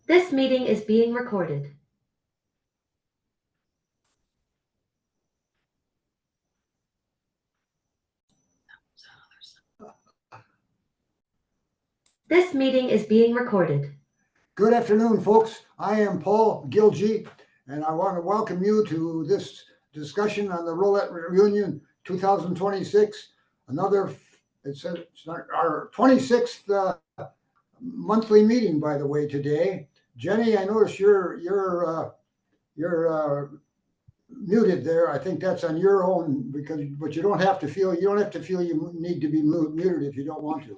This meeting is being recorded. This meeting is being recorded. Good afternoon, folks. I am Paul Gilgee, and I want to welcome you to this discussion on the Rolette Reunion 2026. It's our 26th monthly meeting, by the way, today. Jenny, I notice you're muted there. I think that's on your own but you don't have to feel you need to be muted if you don't want to.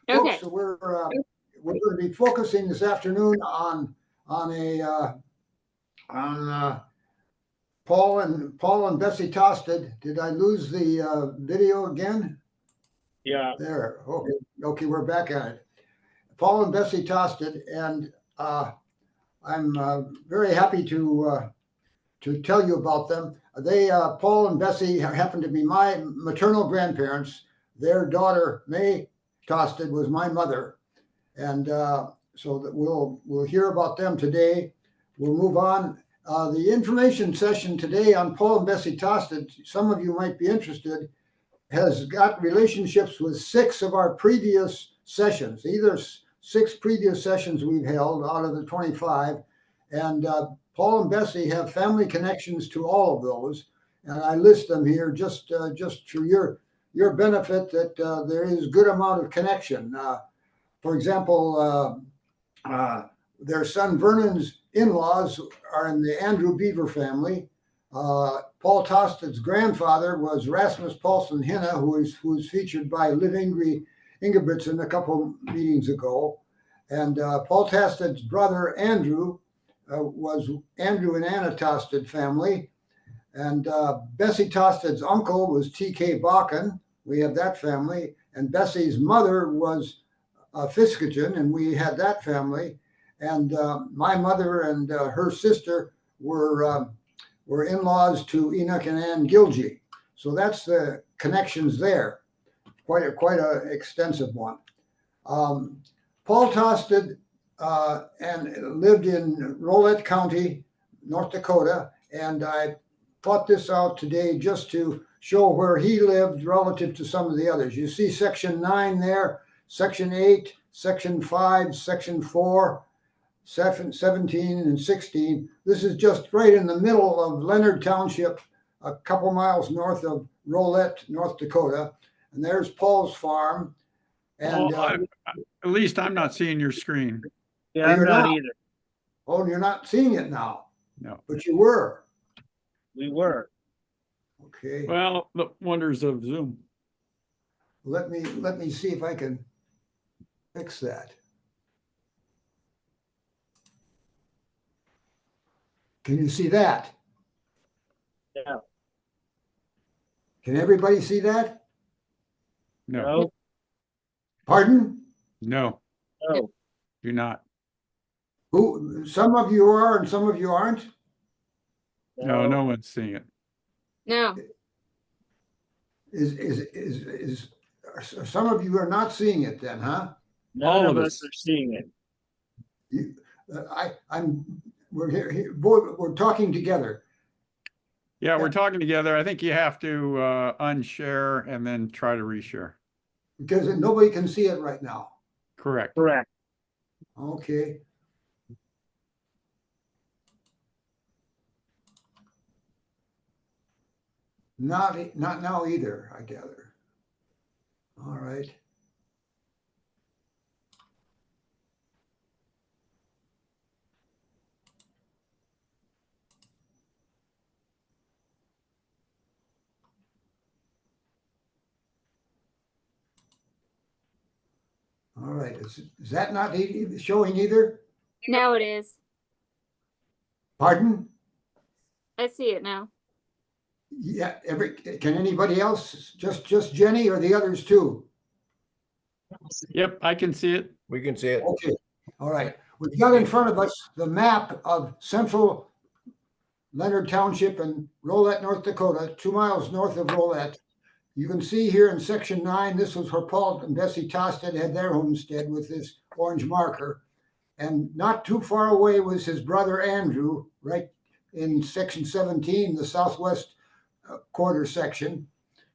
Okay. Folks, so we're going to be focusing this afternoon on Paul and Bessie Tastad. Did I lose the video again? Yeah. There. Okay, we're back at it. Paul and Bessie Tastad, and I'm very happy to tell you about them. Paul and Bessie happen to be my maternal grandparents. Their daughter, May Tastad, was my mother. And so that we'll hear about them today. We'll move on. The information session today on Paul and Bessie Tastad, some of you might be interested, has got relationships with 6 of our previous sessions, either 6 previous sessions we've held out of the 25. And Paul and Bessie have family connections to all of those. And I list them here just for your benefit, that there is a good amount of connection. For example, their son Vernon's in-laws are in the Andrew Beaver family. Paul Tastad's grandfather was Rasmus Paulson Hinna, who was featured by Liv Ingebrigtsen a couple meetings ago. And Paul Tastad's brother Andrew was Andrew and Anna Tastad family. And Bessie Tastad's uncle was T.K. Bakken. We have that family. And Bessie's mother was Fiskegen, and we had that family. And my mother and her sister were in-laws to Enoch and Ann Gilgee. So that's the connections there. Quite a extensive one. Paul Tastad and lived in Rolette County, North Dakota, and I thought this out today just to show where he lived relative to some of the others. You see section 9 there, section 8, section 5, section 4, 17 and 16. This is just right in the middle of Leonard Township, a couple miles north of Rolette, North Dakota. And there's Paul's farm. And at least I'm not seeing your screen. Yeah, I'm not either. Oh, you're not seeing it now? No. But you were. We were. Okay. Well, the wonders of Zoom. Let me see if I can fix that. Can you see that? Yeah. Can everybody see that? No. Pardon? No. No. Do not. Who? Some of you are and some of you aren't? No, no one's seeing it. No. Some of you are not seeing it then, huh? None All of of us us. are seeing it. We're here, we're talking together. Yeah, we're talking together. I think you have to unshare and then try to reshare. Because nobody can see it right now. Correct. Correct. Okay. Not now either, I gather. All right. All right. Is that not showing either? Now it is. Pardon? I see it now. Yeah. Can anybody else? Just Jenny or the others too? Yep, I can see it. We can see it. Okay. All right. We've got in front of us the map of central Leonard Township and Rolette, North Dakota, 2 miles north of Rolette. You can see here in section 9, this was where Paul and Bessie Tastad had their homestead with this orange marker. And not too far away was his brother Andrew, right in section 17, the southwest quarter section.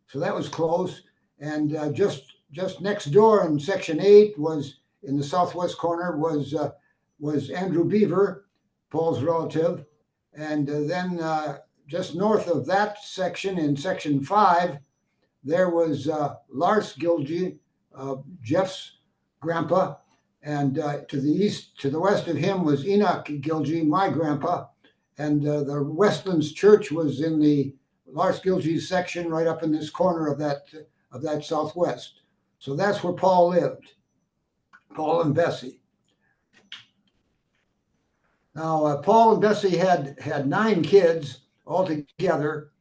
So that was close. And just next door in section 8 was in the southwest corner was Andrew Beaver, Paul's relative. And then just north of that section in section 5, there was Lars Gilgy, Jeff's grandpa. And to the east, to the west of him was Enoch Gilgy, my grandpa. And the Westlands Church was in the Lars Gilgy's section right up in this corner of that southwest. So that's where Paul lived, Paul and Bessie. Now, Paul and Bessie had 9 kids altogether.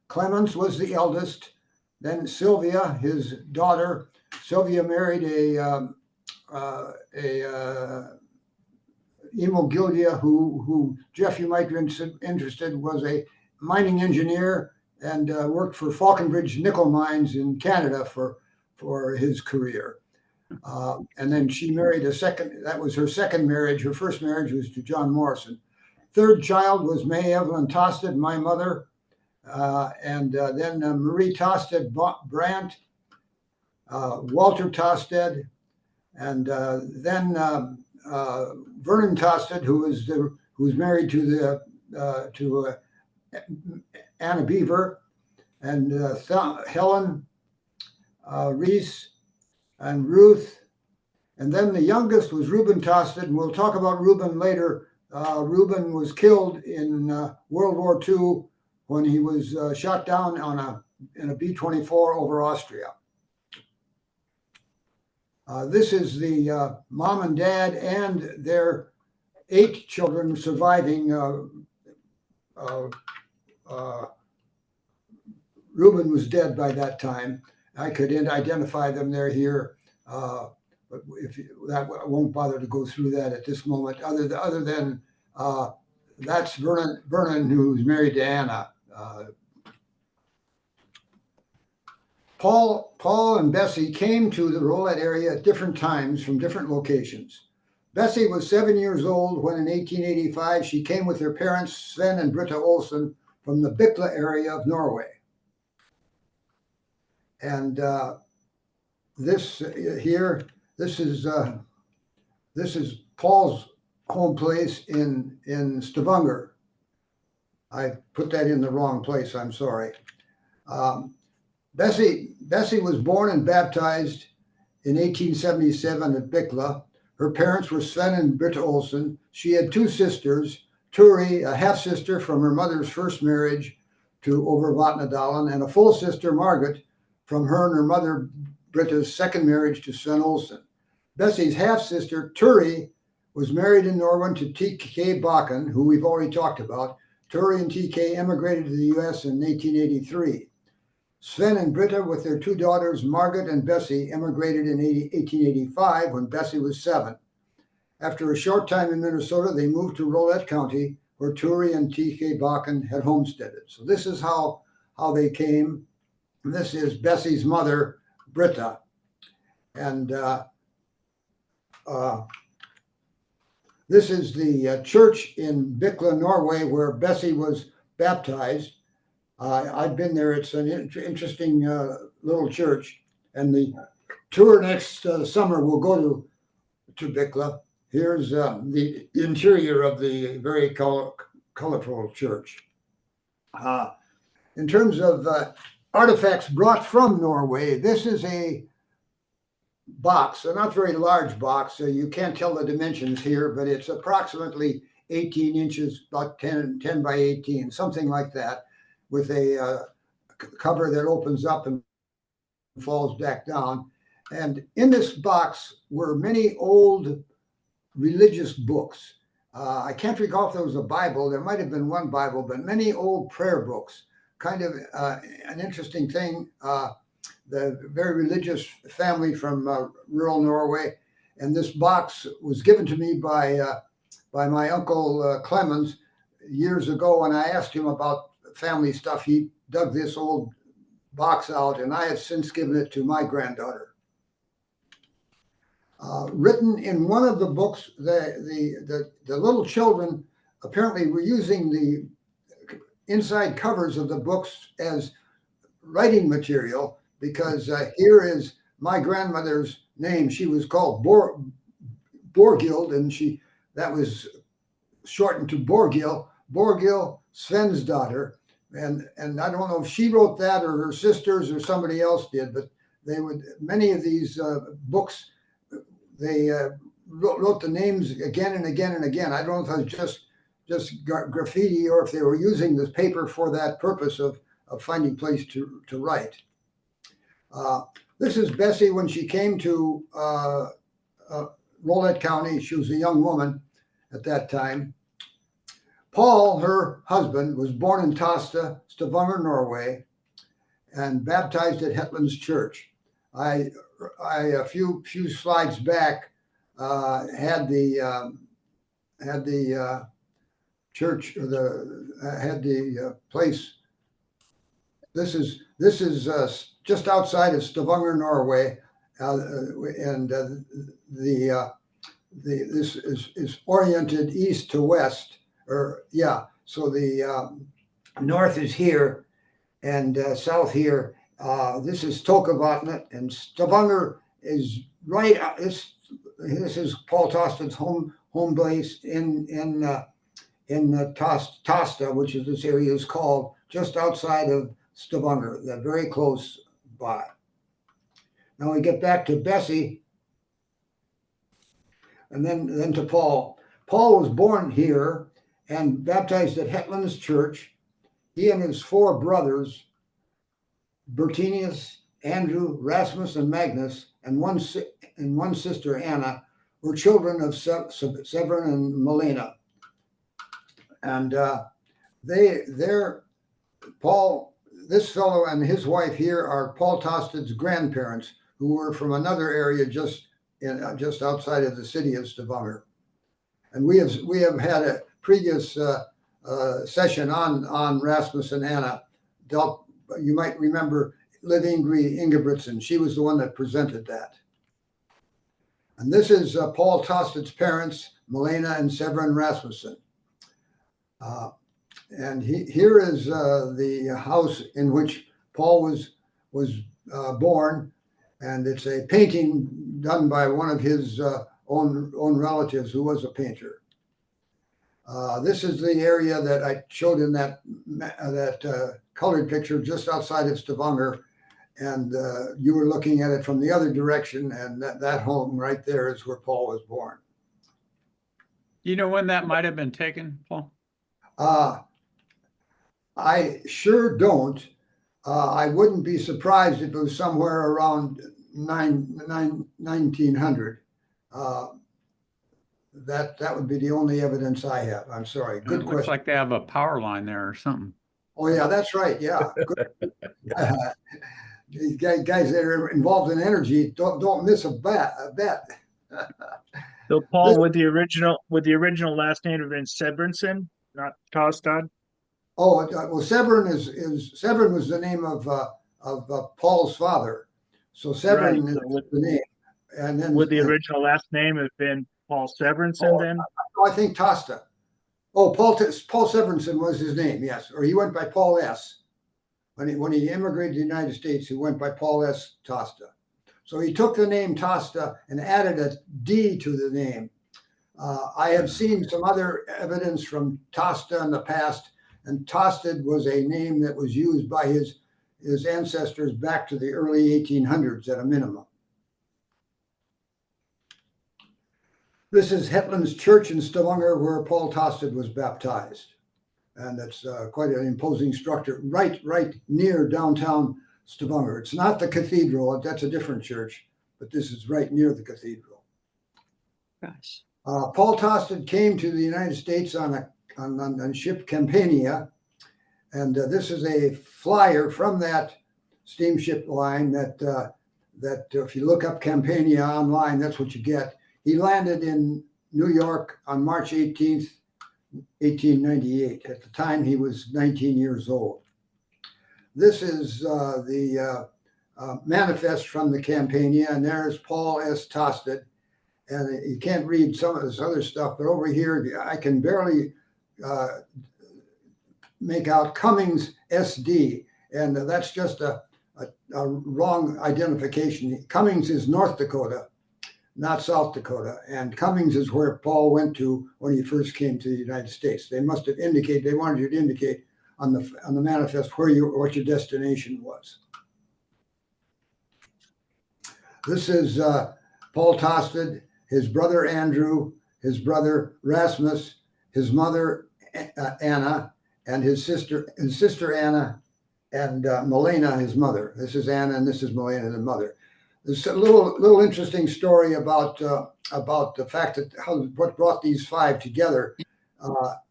Clemens was the eldest. Then Sylvia, his daughter. Sylvia married Emo Gildia, who Jeff, you might be interested, was a mining engineer and worked for Falconbridge Nickel Mines in Canada for his career. And then she married that was her second marriage. Her first marriage was to John Morrison. Third child was May Evelyn Tastad, my mother. And then Marie Tastad Brandt, Walter Tastad, and then Vernon Tastad, who was married to Anna Beaver, and Helen Reese, and Ruth. And then the youngest was Reuben Tastad, and we'll talk about Reuben later. Reuben was killed in World War II when he was shot down in a B-24 over Austria. This is the mom and dad and their 8 children surviving. Reuben was dead by that time. I could identify them. They're here, but I won't bother to go through that at this moment. Other than that's Vernon, who's married to Anna. Paul and Bessie came to the Rolette area at different times from different locations. Bessie was 7 years old when in 1885 she came with her parents, Sven and Britta Olsen, from the Bykle area of Norway. And this is Paul's home place in Stavanger. I put that in the wrong place, I'm sorry. Bessie was born and baptized in 1877 at Bykle. Her parents were Sven and Britta Olsen. She had 2 sisters, Turi, a half-sister from her mother's first marriage to over Vatnadalen, and a full sister, Margaret, from her and her mother Britta's second marriage to Sven Olsen. Bessie's half-sister, Turi, was married in Norway to T.K. Bakken, who we've already talked about. Turi and T.K. emigrated to the U.S. in 1883. Sven and Britta, with their 2 daughters, Margaret and Bessie, emigrated in 1885 when Bessie was 7. After a short time in Minnesota, they moved to Rolette County, where Turi and T.K. Bakken had homesteaded. So this is how they came. This is Bessie's mother, Britta. And this is the church in Bykle, Norway, where Bessie was baptized. I've been there. It's an interesting little church. And the tour next summer will go to Bykle. Here's the interior of the very colorful church. In terms of artifacts brought from Norway, this is a box, a not very large box. So you can't tell the dimensions here, but it's approximately 18 inches, about 10 by 18, something like that, with a cover that opens up and falls back down. And in this box were many old religious books. I can't recall if there was a Bible. There might have been one Bible, but many old prayer books. Kind of an interesting thing. The very religious family from rural Norway. And this box was given to me by my uncle Clemens years ago. When I asked him about family stuff, he dug this old box out, and I have since given it to my granddaughter. Written in one of the books, the little children apparently were using the inside covers of the books as writing material, because here is my grandmother's name. She was called Borghild, and that was shortened to Borghild Svensdottir. And I don't know if she wrote that or her sisters or somebody else did, but many of these books, they wrote the names again and again and again. I don't know if it was just graffiti or if they were using this paper for that purpose of finding place to write. This is Bessie when she came to Rolette County. She was a young woman at that time. Paul, her husband, was born in Tasta, Stavanger, Norway, and baptized at Hetland's Church. I a few slides back had the church, or had the place. This is just outside of Stavanger, Norway, and this is oriented east to west, So the north is here, and south here. This is Tokavatnet, and Stavanger is right. This is Paul Tastad's home base in Tasta, which is this area is called, just outside of Stavanger. They're very close by. Now we get back to Bessie, and then to Paul. Paul was born here and baptized at Hetland's Church. He and his 4 brothers, Bertinius, Andrew, Rasmus, and Magnus, and one sister, Anna, were children of Severin and Melina. And Paul, this fellow and his wife here are Paul Tastad's grandparents, who were from another area just outside of the city of Stavanger. And we have had a previous session on Rasmus and Anna. You might remember Liv Ingrid Ingebrigtsen. She was the one that presented that. And this is Paul Tastad's parents, Melina and Severin Rasmussen. And here is the house in which Paul was born, and it's a painting done by one of his own relatives who was a painter. This is the area that I showed in that colored picture just outside of Stavanger, and you were looking at it from the other direction, and that home right there is where Paul was born. You know when that might have been taken, Paul? I sure don't. I wouldn't be surprised if it was somewhere around 1900. That would be the only evidence I have. I'm sorry. Good question. Looks like they have a power line there or something. Oh yeah, that's right. Yeah. These guys that are involved in energy don't miss a bet. So Paul, with the original last name have been Sebrinson, not Tastad. Oh well, Severin Severin was the name of Paul's father, so Severin Right, so is the name. And then would the original last name have been Paul Severinson then? I think Tasta. Oh, Paul Severinson was his name, yes, or he went by Paul S. When he immigrated to the United States, he went by Paul S. Tasta. So he took the name Tasta and added a D to the name. I have seen some other evidence from Tasta in the past, and Tastad was a name that was used by his ancestors back to the early 1800s at a minimum. This is Hetland's Church in Stavanger, where Paul Tastad was baptized. And it's quite an imposing structure, right near downtown Stavanger. It's not the cathedral, that's a different church, but this is right near the cathedral. Gosh. Paul Tastad came to the United States on ship Campania, and this is a flyer from that steamship line that if you look up Campania online, that's what you get. He landed in New York on March 18th, 1898. At the time, he was 19 years old. This is the manifest from the Campania, and there's Paul S. Tastad. and you can't read some of this other stuff, but over here I can barely make out Cummings SD, and that's just a wrong identification. Cummings is North Dakota, not South Dakota, and Cummings is where Paul went to when he first came to the United States. They must have indicated, they wanted you to indicate on the manifest what your destination was. This is Paul Tastad, his brother Andrew, his brother Rasmus, his mother Anna, and his sister Anna, and Milena, his mother. This is Anna, and this is Milena, the mother. There's a little interesting story about the fact that what brought these five together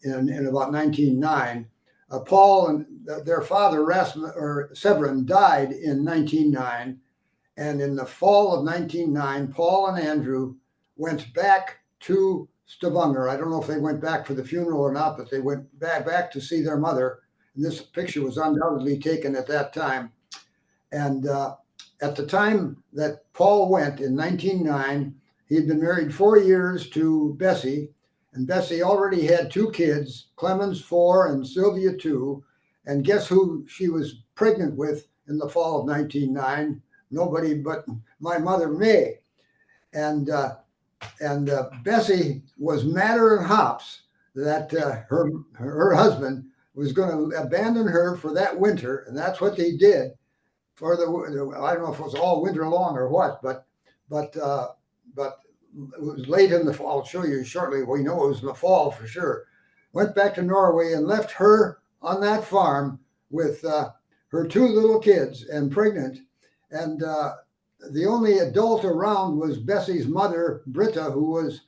in about 1909. Paul and their father Rasmus or Severin died in 1909, and in the fall of 1909, Paul and Andrew went back to Stavanger. I don't know if they went back for the funeral or not, but they went back to see their mother. And this picture was undoubtedly taken at that time. And at the time that Paul went in 1909, he had been married 4 years to Bessie, and Bessie already had 2 kids, Clemens 4 and Sylvia 2. And guess who she was pregnant with in the fall of 1909? Nobody but my mother, May. And Bessie was madder than hops that her husband was going to abandon her for that winter, and that's what they did. For I don't know if it was all winter long or what, but it was late in the fall. I'll show you shortly. We know it was in the fall for sure. Went back to Norway and left her on that farm with her 2 little kids and pregnant. And the only adult around was Bessie's mother, Britta, who was,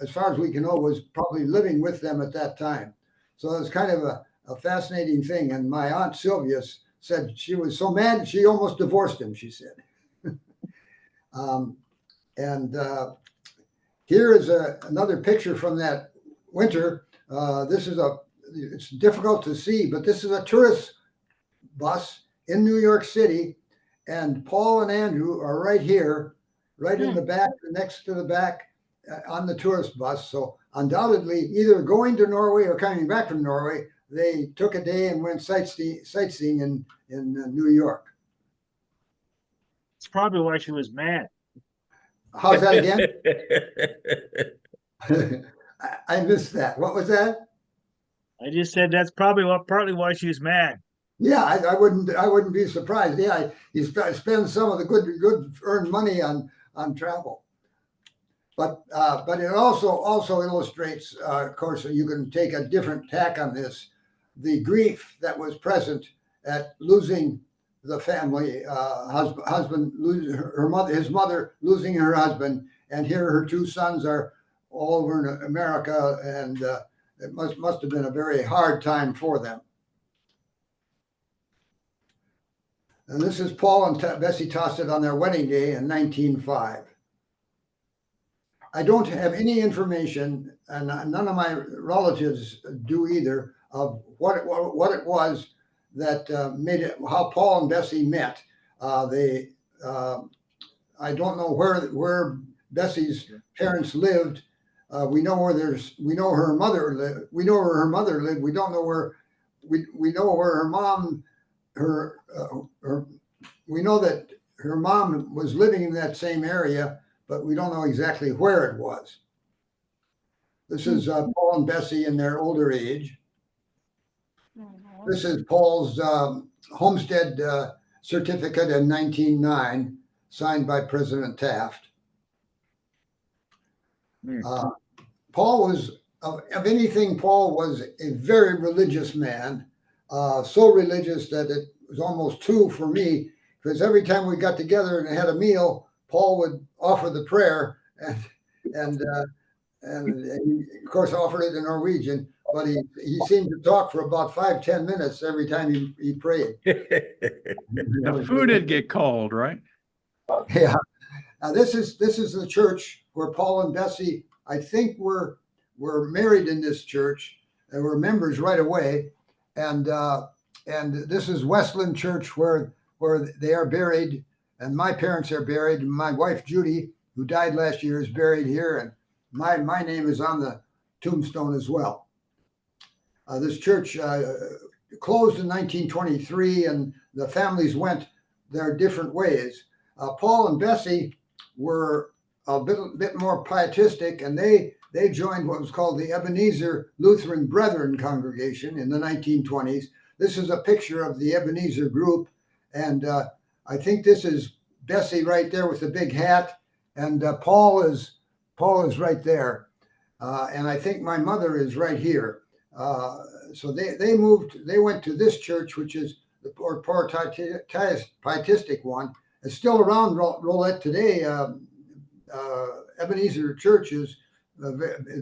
as far as we can know, was probably living with them at that time. So it was kind of a fascinating thing. And my aunt Sylvia said she was so mad she almost divorced him, she said. Here is another picture from that winter. It's difficult to see, but this is a tourist bus in New York City. And Paul and Andrew are right here, right in the back, next to the back on the tourist bus. So undoubtedly, either going to Norway or coming back from Norway, they took a day and went sightseeing in New York. It's probably why she was mad. How's that again? I missed that. What was that? I just said that's probably partly why she was mad. Yeah, I wouldn't be surprised. Yeah, he spends some of the good earned money on travel. But it also illustrates, of course, you can take a different tack on this, the grief that was present at losing the family, husband losing her mother, his mother losing her husband, and here her 2 sons are all over in America, and it must have been a very hard time for them. And this is Paul and Bessie Tastad on their wedding day in 1905. I don't have any information, and none of my relatives do either, of what it was that made it, how Paul and Bessie met. I don't know where Bessie's parents lived. We know her mother lived. We know where her mother lived. We don't know where. We know where her mom. We know that her mom was living in that same area, but we don't know exactly where it was. This is Paul and Bessie in their older age. This is Paul's homestead certificate in 1909, signed by President Taft. Paul was, of anything, Paul was a very religious man, so religious that it was almost too for me, because every time we got together and had a meal, Paul would offer the prayer, and he, of course, offered it in Norwegian, but he seemed to talk for about 5-10 minutes every time he prayed. The food would get cold, right? Yeah. This is the church where Paul and Bessie, I think, were married in this church. They were members right away, and this is Westland Church where they are buried, and my parents are buried. My wife Judy who died last year, is buried here, and my name is on the tombstone as well. This church closed in 1923, and the families went their different ways. Paul and Bessie were a bit more pietistic, and they joined what was called the Ebenezer Lutheran Brethren congregation in the 1920s. This is a picture of the Ebenezer group, and I think this is Bessie right there with the big hat, and Paul is right there, and I think my mother is right here. So they went to this church, which is the more pietistic one. It's still around Rolette today. Ebenezer Church is a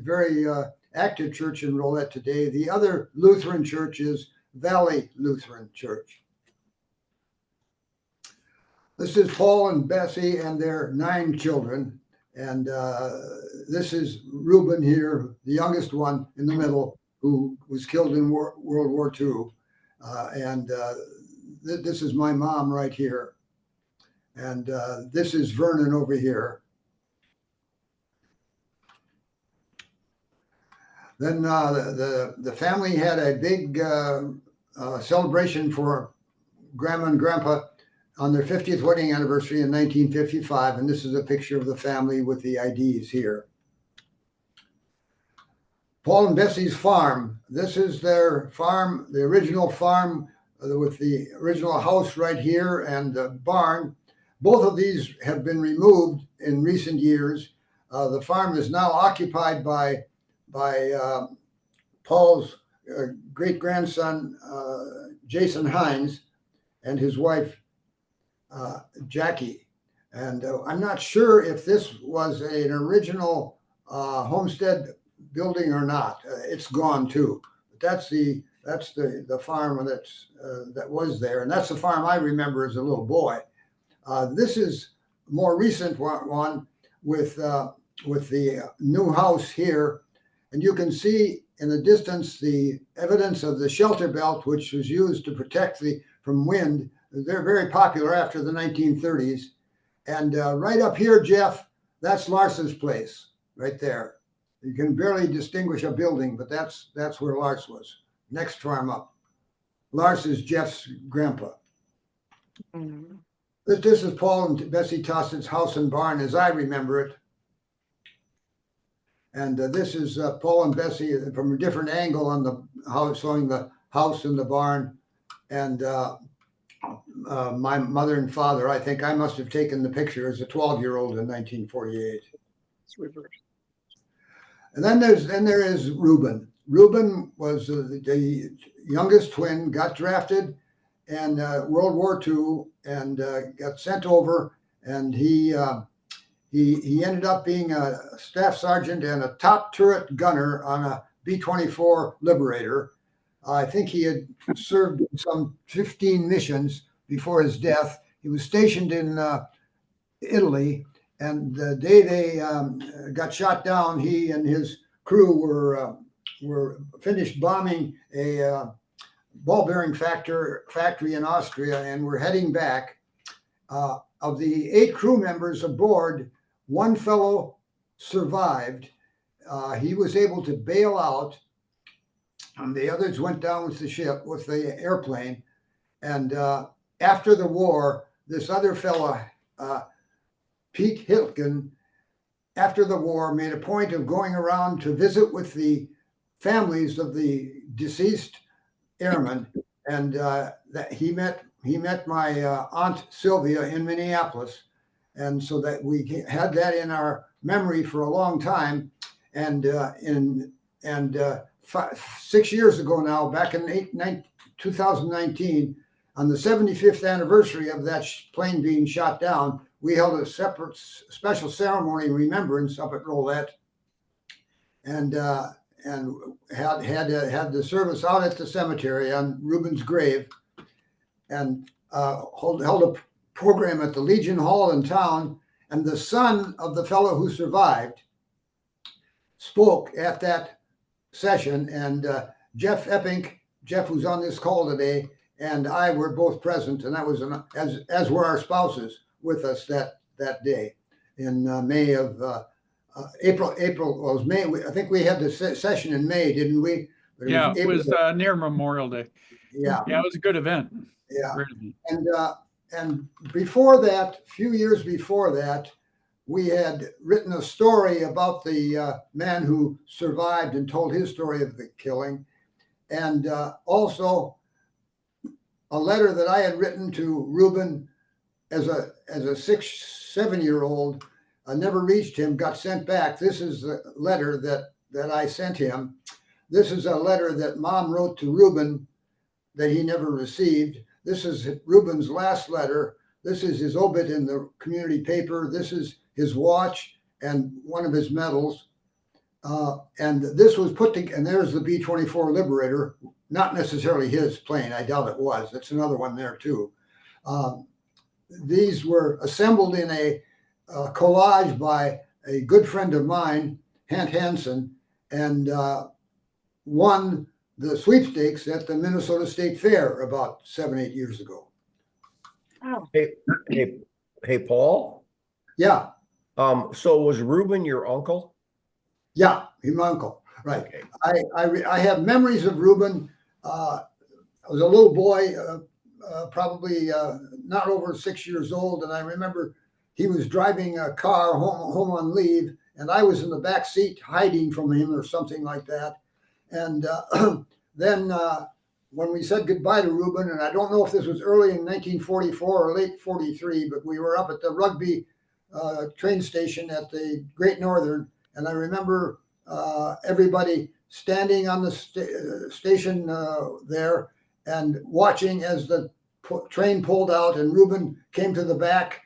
very active church in Rolette today. The other Lutheran church is Valley Lutheran Church. This is Paul and Bessie and their 9 children. And this is Reuben here, the youngest one in the middle, who was killed in World War II. This is my mom right here. And this is Vernon over here. Then the family had a big celebration for Grandma and Grandpa on their 50th wedding anniversary in 1955. And this is a picture of the family with the IDs here. Paul and Bessie's farm. This is their farm, the original farm with the original house right here and the barn. Both of these have been removed in recent years. The farm is now occupied by Paul's great-grandson, Jason Hines, and his wife, Jackie. And I'm not sure if this was an original homestead building or not. It's gone too. But that's the farm that was there, and that's the farm I remember as a little boy. This is a more recent one with the new house here, and you can see in the distance the evidence of the shelter belt, which was used to protect from wind. They're very popular after the 1930s. And right up here, Jeff, that's Lars's place right there. You can barely distinguish a building, but that's where Lars was. Next farm up. Lars is Jeff's grandpa. Mm. This is Paul and Bessie Tastad's house and barn as I remember it. And this is Paul and Bessie from a different angle on the house, showing the house and the barn. And my mother and father, I think I must have taken the picture as a 12-year-old in 1948. It's reversed. And then there is Reuben. Reuben was the youngest twin, got drafted in World War II and got sent over, and he ended up being a staff sergeant and a top turret gunner on a B-24 Liberator. I think he had served in some 15 missions before his death. He was stationed in Italy, and the day they got shot down, he and his crew were finished bombing a ball bearing factory in Austria, and were heading back. Of the 8 crew members aboard, 1 fellow survived. He was able to bail out, and the others went down with the airplane. And after the war, this other fellow, Pete Hiltgen, after the war, made a point of going around to visit with the families of the deceased airmen, and that he met my aunt Sylvia in Minneapolis, and so that we had that in our memory for a long time. And 6 years ago now, back in 2019, on the 75th anniversary of that plane being shot down, we held a separate special ceremony in remembrance up at Rolette, and had the service out at the cemetery on Reuben's grave, and held a program at the Legion Hall in town. And the son of the fellow who survived spoke at that session, and Jeff Epping, who's on this call today, and I were both present, and that was as were our spouses with us that day. in May of April. Well, it was May. I think we had the session in May, didn't we? But Yeah, it April. was near Memorial Day. Yeah, Yeah, it was a good event. yeah. Great event. And before that, a few years before that, we had written a story about the man who survived and told his story of the killing, and also a letter that I had written to Reuben as a 7-year-old. Never reached him, got sent back. This is the letter that I sent him. This is a letter that Mom wrote to Reuben that he never received. This is Reuben's last letter. This is his obit in the community paper. This is his watch and one of his medals. And this was put together, and there's the B-24 Liberator, not necessarily his plane. I doubt it was. That's another one there too. These were assembled in a collage by a good friend of mine, Hant Hansen, and won the sweepstakes at the Minnesota State Fair about 7-8 years ago. Hey, Paul. Yeah, So was Reuben your uncle? yeah, he's my uncle, right. Okay. I have memories of Reuben. I was a little boy, probably not over 6 years old, and I remember he was driving a car home on leave, and I was in the back seat hiding from him or something like that. And then when we said goodbye to Reuben, and I don't know if this was early in 1944 or late 43, but we were up at the Rugby train station at the Great Northern, and I remember everybody standing on the station there and watching as the train pulled out, and Reuben came to the back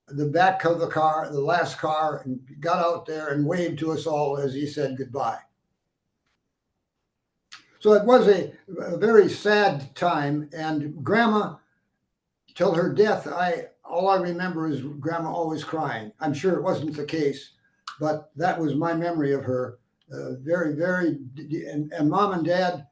of the car, the last car, and got out there and waved to us all as he said goodbye. So it was a very sad time, and Grandma, till her death, all I remember is Grandma always crying. I'm sure it wasn't the case, but that was my memory of her. Very, very, and Mom and Dad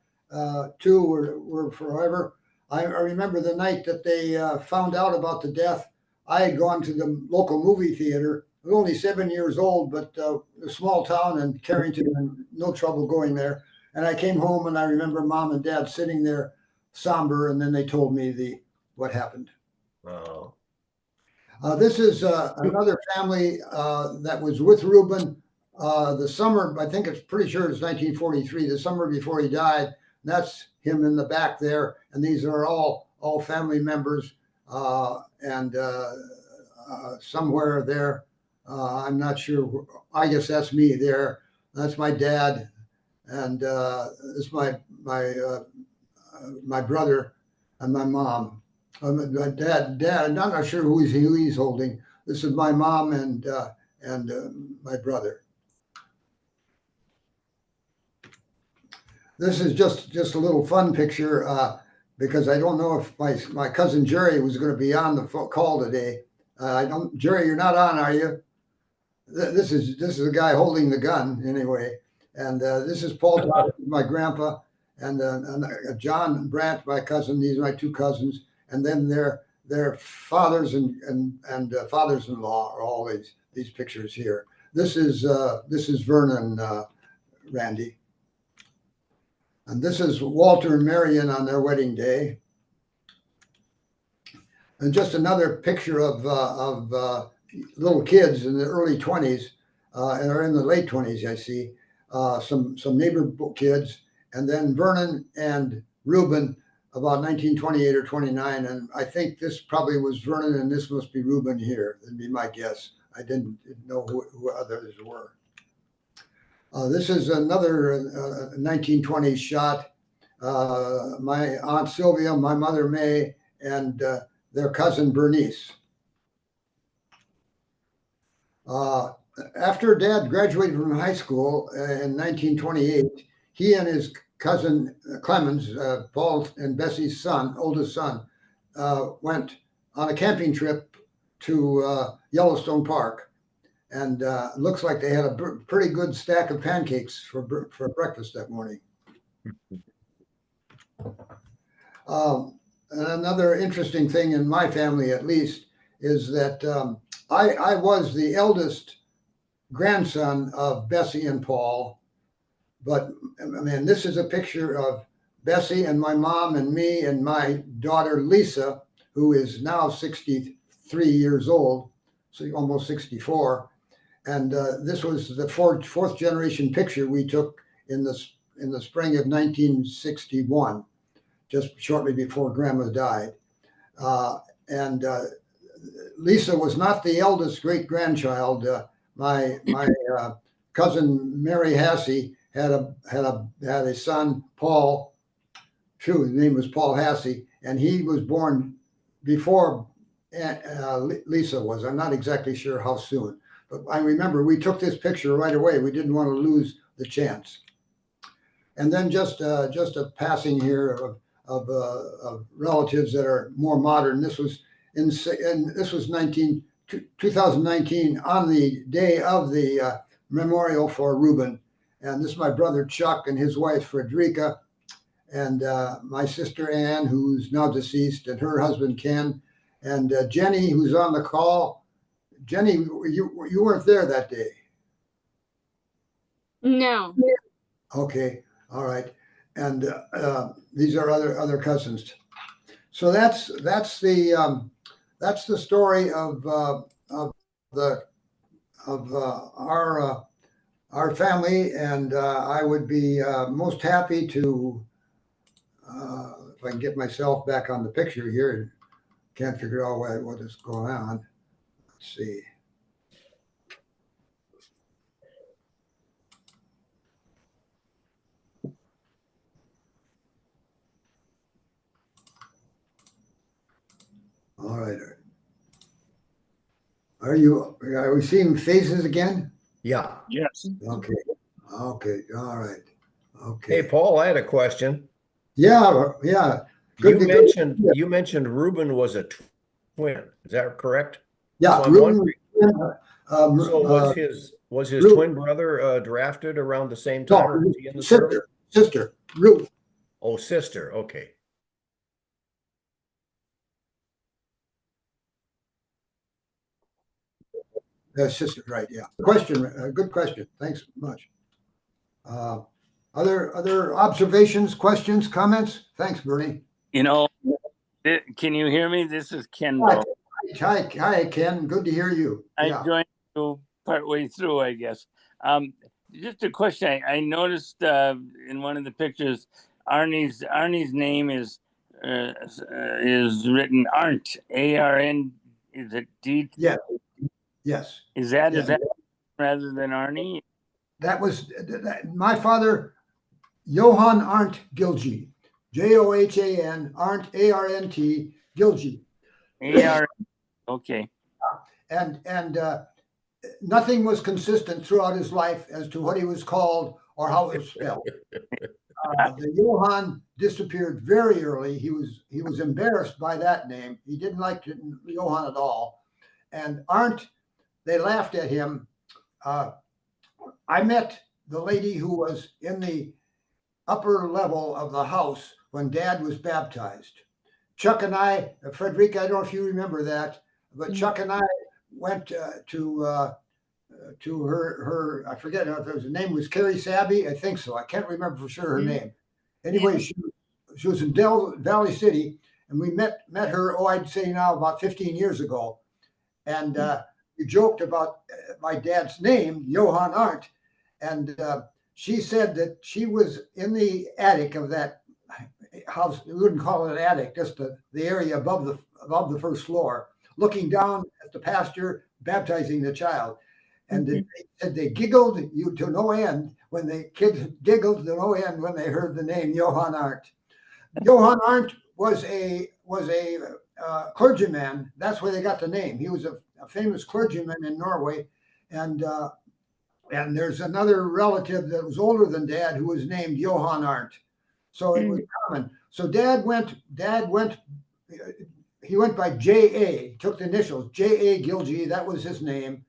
too were forever. I remember the night that they found out about the death. I had gone to the local movie theater. I was only 7 years old, but a small town in Carrington, and no trouble going there. And I came home, and I remember Mom and Dad sitting there somber, and then they told me what happened. Oh. This is another family that was with Reuben the summer. I think it's pretty sure it's 1943, the summer before he died. That's him in the back there, and these are all family members. And somewhere there, I'm not sure. I guess that's me there. That's my dad, and this is my brother and my mom. My dad. I'm not sure who he's holding. This is my mom and my brother. This is just a little fun picture because I don't know if my cousin Jerry was going to be on the call today. Jerry, you're not on, are you? This is a guy holding the gun anyway. And this is Paul, my grandpa, and John and Brant, my cousin. These are my two cousins, and then their fathers and fathers-in-law are all these pictures here. This is Vernon, Randy, and this is Walter and Marion on their wedding day. And just another picture of little kids in the early 20s, or in the late 20s, I see. Some neighbor kids, and then Vernon and Reuben about 1928 or 29. And I think this probably was Vernon, and this must be Reuben here. That'd be my guess. I didn't know who others were. This is another 1920s shot. My Aunt Sylvia, my mother May, and their cousin Bernice. After Dad graduated from high school in 1928, he and his cousin Clemens, Paul and Bessie's oldest son, went on a camping trip to Yellowstone Park, and it looks like they had a pretty good stack of pancakes for breakfast that morning. And another interesting thing in my family, at least, is that I was the eldest grandson of Bessie and Paul, but I mean, this is a picture of Bessie and my mom and me and my daughter Lisa, who is now 63 years old, so almost 64. And this was the fourth generation picture we took in the spring of 1961, just shortly before Grandma died. And Lisa was not the eldest great grandchild. My cousin Mary Hassey had a son, Paul. True, his name was Paul Hassey, and he was born before Lisa was. I'm not exactly sure how soon, but I remember we took this picture right away. We didn't want to lose the chance. And then just a passing here of relatives that are more modern. This was 2019 on the day of the memorial for Reuben. And this is my brother Chuck and his wife Frederica, and my sister Ann, who's now deceased, and her husband Ken, and Jenny, who's on the call. Jenny, you weren't there that day. No. Okay, all right. And these are other cousins. So that's the story of our family, and I would be most happy to, if I can get myself back on the picture here. Can't figure out what is going on. Let's see. All right. Are we seeing faces again? Yeah. Yes. Okay. Okay. All right. Hey, Okay. Paul, I had a question. Yeah. Good You mentioned Reuben was a twin. Is that correct? Yeah. So I'm Reuben, wondering, so was his Reuben. twin brother drafted around the same time? Or was he in the service? sister, Ruth. Oh, sister. Okay. Sister, right? Yeah. Question. Good question. Thanks much. Other observations, questions, comments? Thanks, Bernie. You know, can you hear me? This is Kendall. Hi, Ken. Good to hear you. I Yeah. joined you partway through, I guess. Just a question. I noticed in one of the pictures, Arnie's name is written Arndt, A-R-N. Is it D? Yeah. Yes. Is that Yeah. rather than Arnie? That was my father, Johann Arndt Gilgee, Johan Arndt, A-R-N-T Gilgee. A-R. Okay. And nothing was consistent throughout his life as to what he was called or how it was spelled. The Johann disappeared very early. He was embarrassed by that name. He didn't like Johann at all. And Arndt, they laughed at him. I met the lady who was in the upper level of the house when Dad was baptized. Chuck and I, Frederica, I don't know if you remember that, but Chuck and I went to her. I forget if her name was Carrie Sabby. I think so. I can't remember for sure her name. Anyway, she was in Valley City, and we met her. Oh, I'd say now about 15 years ago, and we joked about my dad's name, Johann Arndt, and she said that she was in the attic of that house. We wouldn't call it an attic, just the area above the first floor, looking down at the pastor baptizing the child. And they said they giggled to no end when the kids giggled to no end when they heard the name Johann Arndt. Johann Arndt was a clergyman. That's where they got the name. He was a famous clergyman in Norway, and there's another relative that was older than Dad who was named Johann Arndt. So it was common. So Dad went. He went by J.A. Took the initials J.A. Gilgee. That was his name.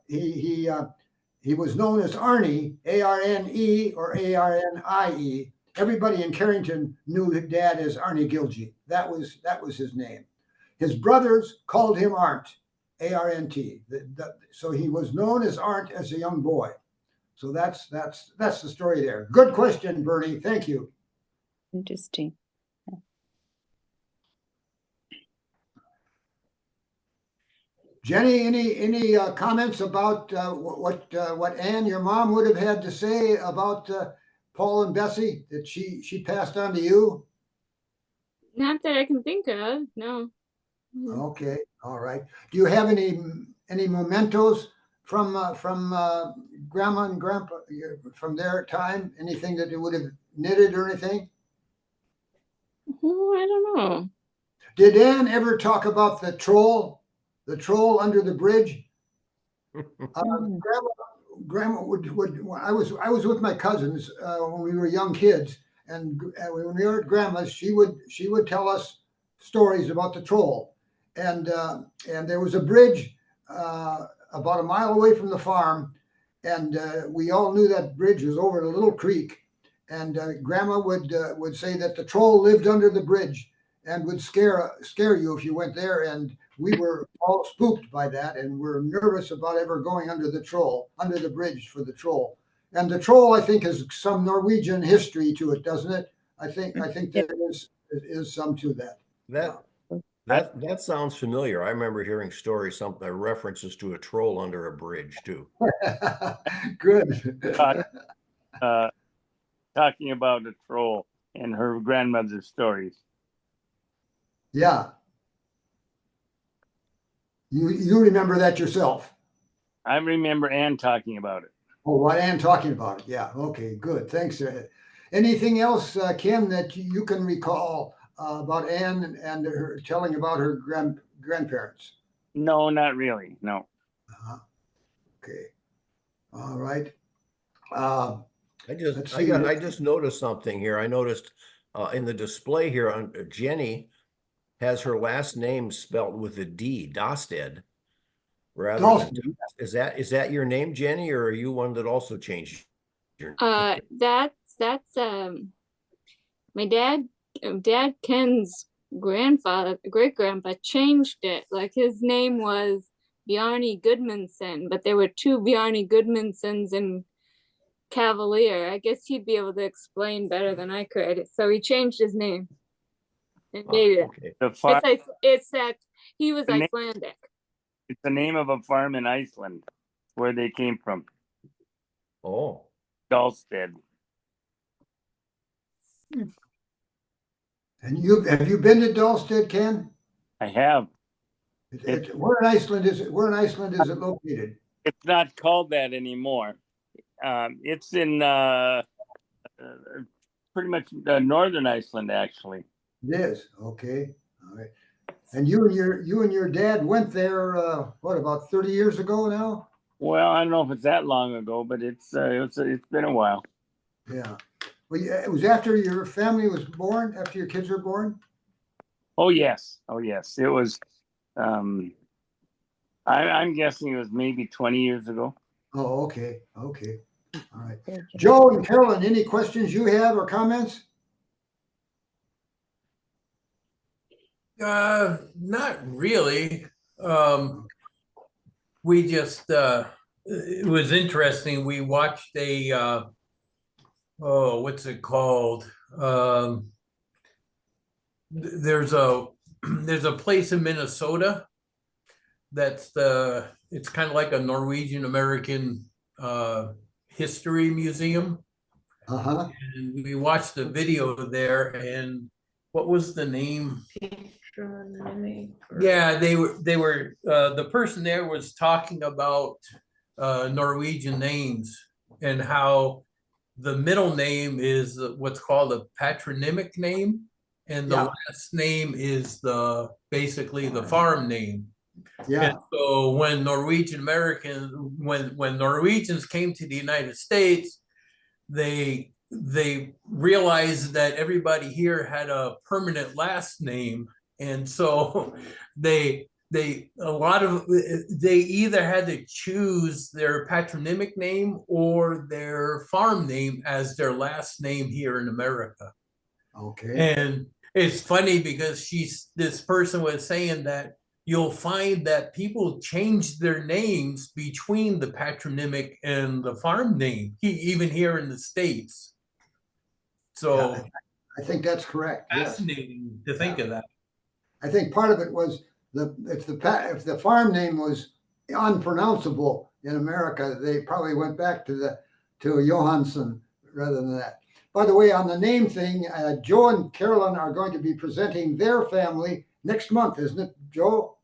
He was known as Arnie, A-R-N-E or A-R-N-I-E. Everybody in Carrington knew Dad as Arnie Gilgee. That was his name. His brothers called him Arndt, A-R-N-T. So he was known as Arndt as a young boy. So that's the story there. Good question, Bernie. Thank you. Interesting. Jenny, any comments about what Ann, your mom, would have had to say about Paul and Bessie that she passed on to you? Not that I can think of. No. Okay, all right. Do you have any mementos from Grandma and Grandpa from their time? Anything that they would have knitted or anything? Oh, I don't know. Did Ann ever talk about the troll under the bridge? Grandma would I was with my cousins when we were young kids, and when we were at Grandma's, she would tell us stories about the troll, and there was a bridge about a mile away from the farm, and we all knew that bridge was over a little creek, and Grandma would say that the troll lived under the bridge and would scare you if you went there, and we were all spooked by that, and we're nervous about ever going under the bridge for the troll. And the troll, I think, has some Norwegian history to it, doesn't it? I think there is some to that. That sounds familiar. I remember hearing stories, something references to a troll under a bridge too. Good. Talking about a troll and her grandmother's stories. Yeah. You remember that yourself? I remember Ann talking about it. Oh, what Ann talking about it? Yeah. Okay. Good. Thanks. Anything else, Kim, that you can recall about Ann and her telling about her grandparents? No, not really. No. Okay. All right. I just noticed something here. I noticed in the display here on Jenny has her last name spelled with a D, Tastad, rather than is that your name, Jenny, or are you one that also changed your name? That's my dad Ken's great grandpa changed it. Like his name was Bjarni Gudmundsson, but there were two Bjarni Gudmundssons in Cavalier. I guess he'd be able to explain better than I could. So he changed his name. And maybe Okay. it's that he was The name- Icelandic. It's the name of a farm in Iceland where they came from, Oh, Dalsted. And have you been to Dalsted, Ken? I have. Where in Iceland is it? Where in Iceland is it located? It's not called that anymore. It's in pretty much northern Iceland, actually. It is. Okay. All right. And you and your dad went there. What, about 30 years ago now? Well, I don't know if it's that long ago, but it's been a while. Yeah. Well, it was after your family was born. After your kids were born. Oh yes. It was. I'm guessing it was maybe 20 years ago. Oh, okay. Okay. All right. Joe and Carolyn, any questions you have or comments? Not really. We just it was interesting. We watched a what's it called? There's a place in Minnesota that's it's kind of like a Norwegian American history museum. Uh-huh. And we watched the video there, and what was the name? Yeah, they were the person there was talking about Norwegian names and how the middle name is what's called a patronymic name, and the last name is basically the farm name. Yeah. And so when when Norwegians came to the United States, they realized that everybody here had a permanent last name, and so they either had to choose their patronymic name or their farm name as their last name here in America. Okay. And it's funny because this person was saying that you'll find that people change their names between the patronymic and the farm name, even here in the States. So Yeah, I think that's correct. Yes. fascinating to think of that. I think part of it was if the farm name was unpronounceable in America, they probably went back to Johansson rather than that. By the way, on the name thing, Joe and Carolyn are going to be presenting their family next month, isn't it, Joe?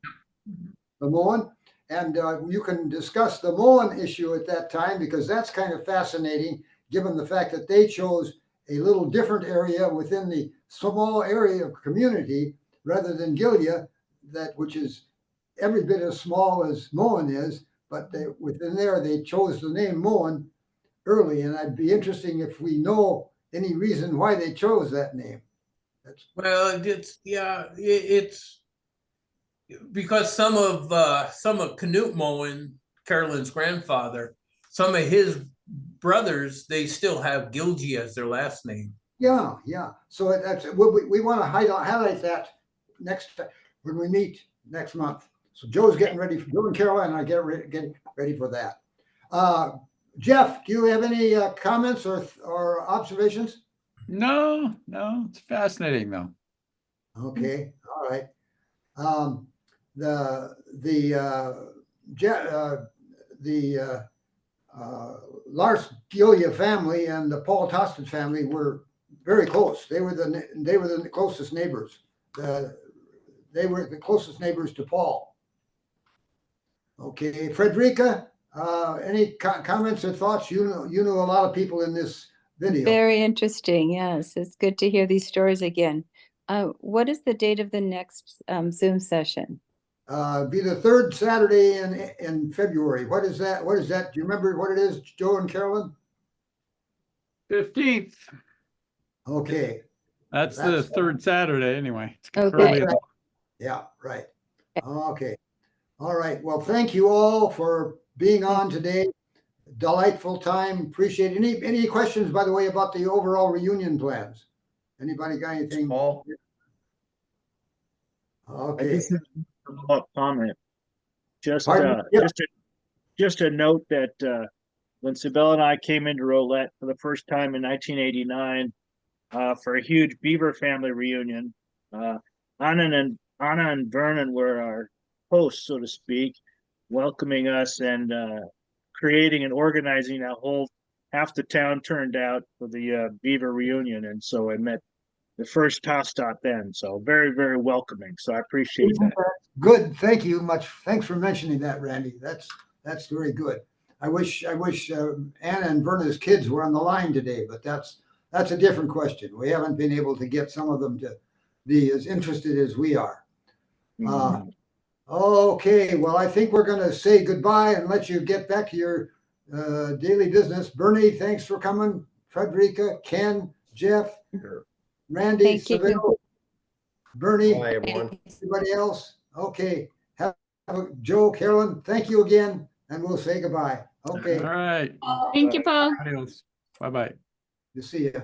The Moen. And you can discuss the Moen issue at that time, because that's kind of fascinating, given the fact that they chose a little different area within the small area of community rather than Gilead, which is every bit as small as Moen is, but within there they chose the name Moen early, and I'd be interesting if we know any reason why they chose that name. Well, it's because some of Knut Moen, Carolyn's grandfather, some of his brothers, they still have Gilgy as their last name. Yeah. So that's we want to highlight that when we meet next month. So Joe's getting ready. Joe and Caroline are getting ready for that. Jeff, do you have any comments or observations? No, it's fascinating though. Okay, all right. Lars Gilja family and the Paul Tastad family were very close. They were the closest neighbors. They were the closest neighbors to Paul. Okay, Frederica, any comments or thoughts? You know a lot of people in this video. Very interesting. Yes, it's good to hear these stories again. What is the date of the next Zoom session? Be the third Saturday in February. What is that? Do you remember what it is, Joe and Carolyn? 15th. Okay. That's the third Saturday anyway. It's Okay. early. Yeah, right. Okay. All right. Well, thank you all for being on today. Delightful time. Appreciate it. Any questions, by the way, about the overall reunion plans? Anybody got anything? Paul? Okay. I just have a follow-up comment. Just Pardon? Yeah. just a note that when Sybil and I came into Rolette for the first time in 1989 for a huge Beaver family reunion, Anna and Vernon were our hosts, so to speak, welcoming us and creating and organizing a whole half the town turned out for the Beaver reunion, and so I met the first Tastad then. So very, very welcoming. So I appreciate that. Good. Thank you much. Thanks for mentioning that, Randy. That's very good. I wish Anna and Verna's kids were on the line today, but that's a different question. We haven't been able to get some of them to be as interested as we are. Okay. Well, I think we're going to say goodbye and let you get back to your daily business. Bernie, thanks for coming. Frederica, Ken, Jeff, Randy, Thank you. Seville, Bernie, Bye, everyone. everybody else. Okay. Joe, Carolyn, thank you again, and we'll say goodbye. Okay. All right. Thank you, Paul. Adios. Bye-bye. You see you.